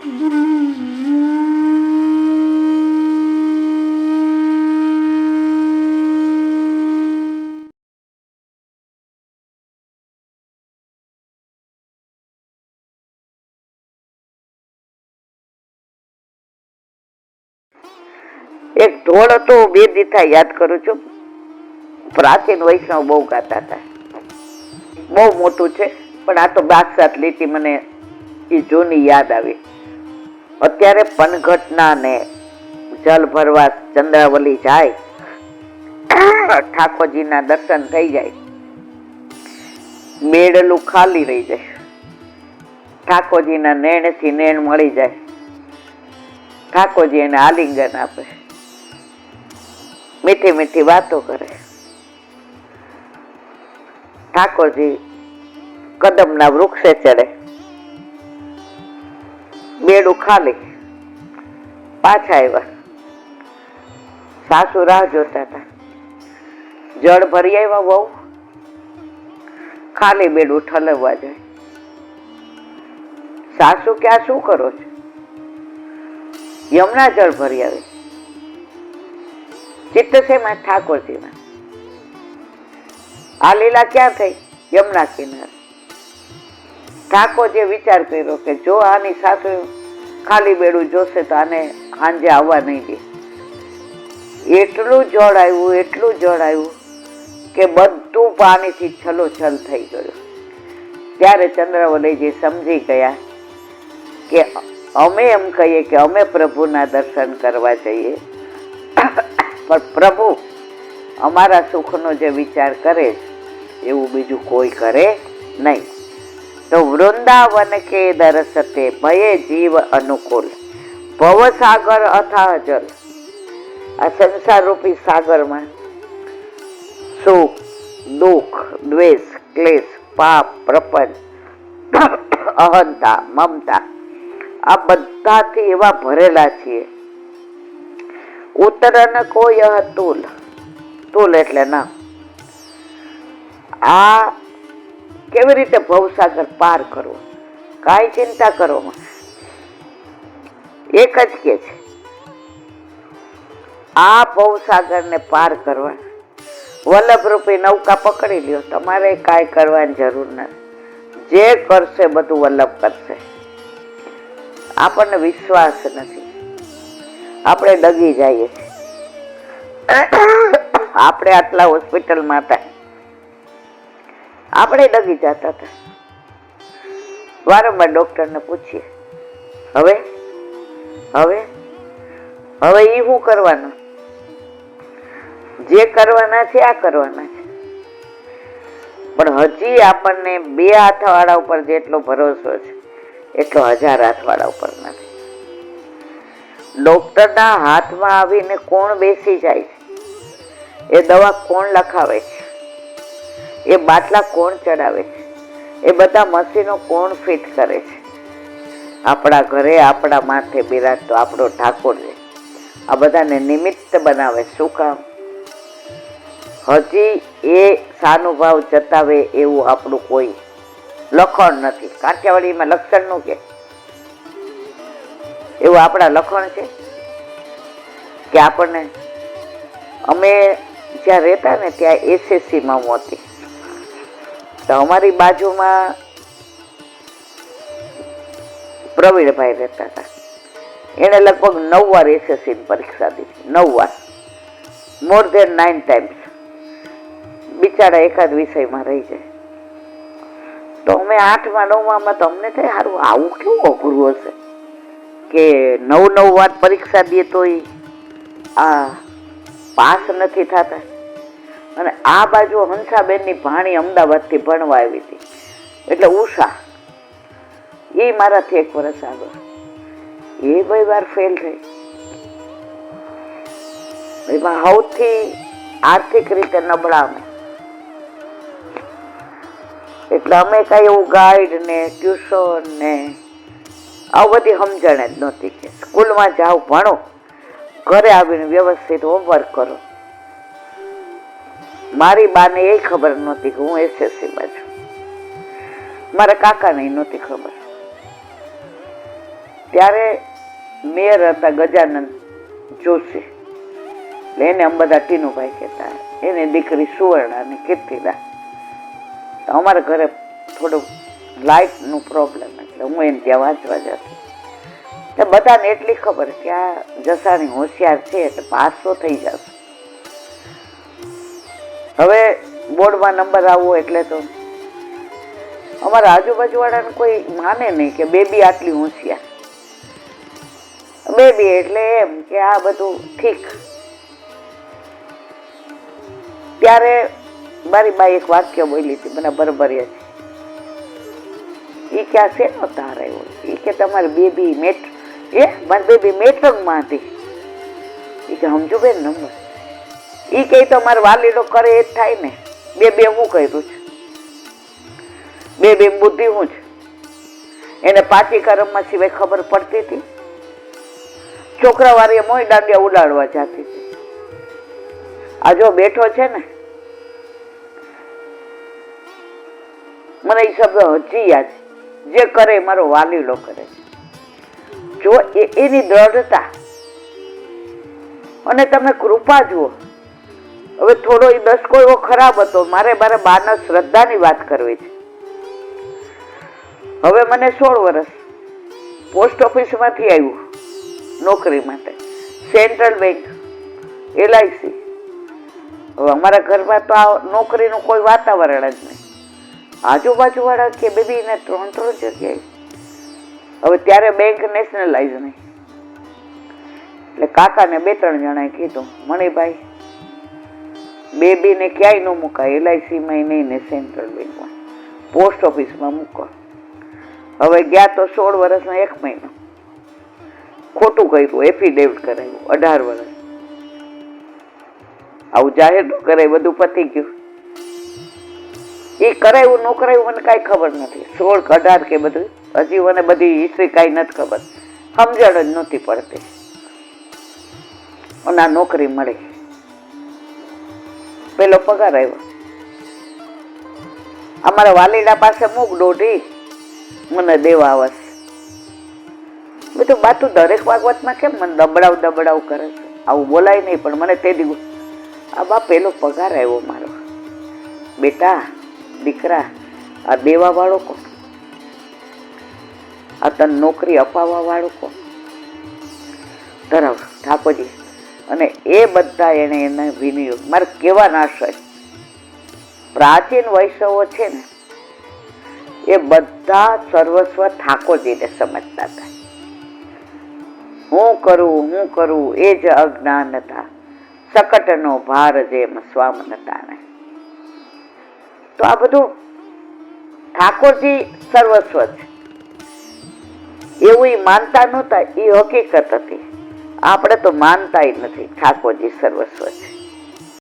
એક ઢોળ હતો, બે દીથા યાદ કરું છું. પ્રાચીન વૈષ્ણવ બહુ ગાતા હતા, બહુ મોટું છે, પણ આ તો 62 લીટી મને એ જૂની યાદ આવી. અત્યારે પનઘટના ને જલ ભરવા ચંદ્રાવલી જાય, ઠાકોરજીના દર્શન થઈ જાય, બેડલું ખાલી રહી જાય, ઠાકોરજીના નેણથી નેણ મળી જાય, ઠાકોરજી એને આલિંગન આપે, મીઠી મીઠી વાતો કરે, ઠાકોરજી કદમના વૃક્ષે ચડે, બેડું ખાલી, પાછા આવ્યા. સાસુ રાહ જોતા હતા, જળ ભરી આવ્યા, બહુ ખાલી બેડું ઠલવવા જાય. સાસુ કે આ શું કરો છો? યમુના જળ ભરી આવે. ચિત્ત છે માં ઠાકોરજીમાં. આ લીલા ક્યાં થઈ? યમુના કિનારે. ઠાકોરજીએ વિચાર કર્યો કે જો આની સાસુ ખાલી બેડું જોશે તો આને સાંજે આવવા નહીં દે. એટલું જળ આવ્યું, એટલું જળ આવ્યું કે બધું પાણીથી છલોછલ થઈ ગયું. ત્યારે ચંદ્રાવલીજી સમજી ગયા કે અમે એમ કહીએ કે અમે પ્રભુના દર્શન કરવા જઈએ, પણ પ્રભુ અમારા સુખનો જે વિચાર કરે એવું બીજું કોઈ કરે નહીં. તો વૃંદાવન કે દરસતે ભયે જીવ અનુકૂળ, ભવસાગર અથાહ જલ. આ સંસાર રૂપી સાગરમાં સુખ, દુઃખ, દ્વેષ, ક્લેશ, પાપ, પ્રપંચ, અહંતા, મમતા, આ બધાથી એવા ભરેલા છીએ. ઉતરન કોઈ તુલ, તુલ એટલે ના. આ કેવી રીતે ભવસાગર પાર કરવો? કાંઈ ચિંતા કરો, એક જ કે છે આ ભવસાગરને પાર કરવા વલ્લભ રૂપી નૌકા પકડી લ્યો. તમારે કાંઈ કરવાની જરૂર નથી. જે કરશે બધું વલ્લભ કરશે. આપણને વિશ્વાસ નથી, આપણે ડગી જઈએ છીએ. આપણે આટલા હોસ્પિટલમાં હતા, આપણે ડગી જતા હતા. વારંવાર ડોક્ટરને પૂછીએ હવે હવે હવે એ શું કરવાનું? જે કરવાના છે આ કરવાના છે. પણ હજી આપણને 2 હાથવાળા ઉપર જેટલો ભરોસો છે એટલો 1000 હાથવાળા ઉપર નથી. ડોક્ટરના હાથમાં આવીને કોણ બેસી જાય છે? એ દવા કોણ લખાવે છે? એ બાટલા કોણ ચડાવે છે? એ બધા મશીનો કોણ ફિટ કરે છે? આપણા ઘરે આપણા માથે બિરાજતો આપણો ઠાકોર છે. આ બધાને નિમિત્ત બનાવે. શું કામ? હજી એ સાનુભાવ જતાવે એવું આપણું કોઈ લખણ નથી. કાઠિયાવાડીમાં લક્ષણનું કે એવું આપણા લખણ છે કે આપણને? અમે જ્યાં રહેતા ને ત્યાં એસએસસીમાં હું હતી, તો અમારી બાજુમાં પ્રવીણભાઈ રહેતા હતા. એને લગભગ 9 વાર એસએસસીની પરીક્ષા દીધી. 9 વાર, મોર ધેન 9 ટાઈમ્સ. બિચારા એકાદ વિષયમાં રહી જાય. તો અમે 8માં 9માં તો અમને થાય સારું આવું કેવું અઘરું હશે કે 9 વાર પરીક્ષા દે તો આ પાસ નથી થતા. અને આ બાજુ હંસાબેનની ભાણી અમદાવાદથી ભણવા આવી હતી, એટલે ઉષા, એ મારાથી 1 વર્ષ આગળ, એ 2 વાર ફેલ થઈ. એમાં સૌથી આર્થિક રીતે નબળા અમે. એટલે અમે કઈ એવું ગાઈડ ને ટ્યુશન ને આવું બધી સમજણ જ નહોતી કે સ્કૂલમાં જાઓ, ભણો, ઘરે આવીને વ્યવસ્થિત હોમવર્ક કરો. મારી બાને એ ખબર નહોતી કે હું એસએસસીમાં છું. મારા કાકાને નહોતી ખબર. ત્યારે મેયર હતા ગજાનંદ જોશી, એને અમે બધા ટીનુભાઈ કહેતા. એની દીકરી સુવર્ણા અને કીર્તિદા. અમારા ઘરે થોડું લાઇટનું પ્રોબ્લેમ, એટલે હું એને ત્યાં વાંચવા જતી. તો બધાને એટલી ખબર કે આ જસાણી હોશિયાર છે એટલે પાસ તો થઈ જશે. હવે બોર્ડમાં નંબર આવવો એટલે તો અમારા આજુબાજુવાળાને કોઈ માને નહીં કે બેબી આટલી હોશિયાર. બેબી એટલે એમ કે આ બધું ઠીક. ત્યારે મારી બાઈ એક વાક્ય બોલી હતી, મને બરાબર છે. એ ક્યાં છે નો તાર આવ્યો? એ કે તમારી બેબી મારી બેબી મેટ્રકમાં હતી. એ કે સમજો બેન નંબર. એ કહે તો મારે વાલીડો કરે એ જ થાય ને. બેબી હું કર્યું છે? બેબી બુદ્ધિ હું છે? એને પાંચી કરમમાં સિવાય ખબર પડતી હતી? છોકરા વાળી મોય દાંડિયા ઉડાડવા જતી હતી. આ જો બેઠો છે ને, મને એ શબ્દ હજી યાદ છે. જે કરે મારો વાલીડો કરે. જો એની દ્રઢતા અને તમે કૃપા જુઓ. હવે થોડો એ દસકો એવો ખરાબ હતો. મારે મારા બાના શ્રદ્ધાની વાત કરવી છે. હવે મને 16 વર્ષ પોસ્ટ ઓફિસમાંથી આવ્યું નોકરી માટે, સેન્ટ્રલ બેંક, LIC. હવે અમારા ઘરમાં તો આ નોકરીનું કોઈ વાતાવરણ જ નહીં. આજુબાજુવાળા કે બેબી ને 3 જગ્યાએ. હવે ત્યારે બેંક નેશનલાઇઝ નહીં, એટલે કાકાને 2-3 જણાએ કીધું, મણિભાઈ બેબીને ક્યાંય ન મુકાય, LICમાં નહીં ને સેન્ટ્રલ બેંકમાં, પોસ્ટ ઓફિસમાં મૂકો. હવે ગયા તો 16 વર્ષનો 1 મહિનો ખોટું કર્યું, એફિડેવિટ કરાવ્યું 18 વર્ષ. આવું જાહેર ન કરાય, બધું પતી ગયું. એ કરાયું ન કરાયું મને કાંઈ ખબર નથી. 16 કે 18 કે બધું હજી મને બધી હિસ્ટ્રી કાંઈ નથી ખબર. સમજણ જ નહોતી પડતી. અને આ નોકરી મળી, પેલો પગાર આવ્યો. અમારા વાલીડા પાસે મૂક દોઢી મને દેવા આવશે. બધું બાતું દરેક બાબતમાં કેમ મને દબડાવ કરે છે? આવું બોલાય નહીં, પણ મને તે દિવસ આ બા પેલો પગાર આવ્યો મારો. બેટા દીકરા, આ દેવા વાળો કોણ? આ તને નોકરી અપાવવા વાળો કોણ? ધરાવ ઠાકોરજી. અને એ બધા એને વિનિયોગ. મારે કેવા નાશય પ્રાચીન વૈષ્ણવો છે ને, એ બધા સર્વસ્વ ઠાકોરજીને સમજતા હતા. હું કરું એ જ અજ્ઞાનતા, સકટનો ભાર જેમ સ્વામનતા ને. તો આ બધું ઠાકોરજી સર્વસ્વ છે એવું એ માનતા નહોતા. એ હકીકત હતી. આપણે તો માનતા નથી ઠાકોરજી સર્વસ્વ છે.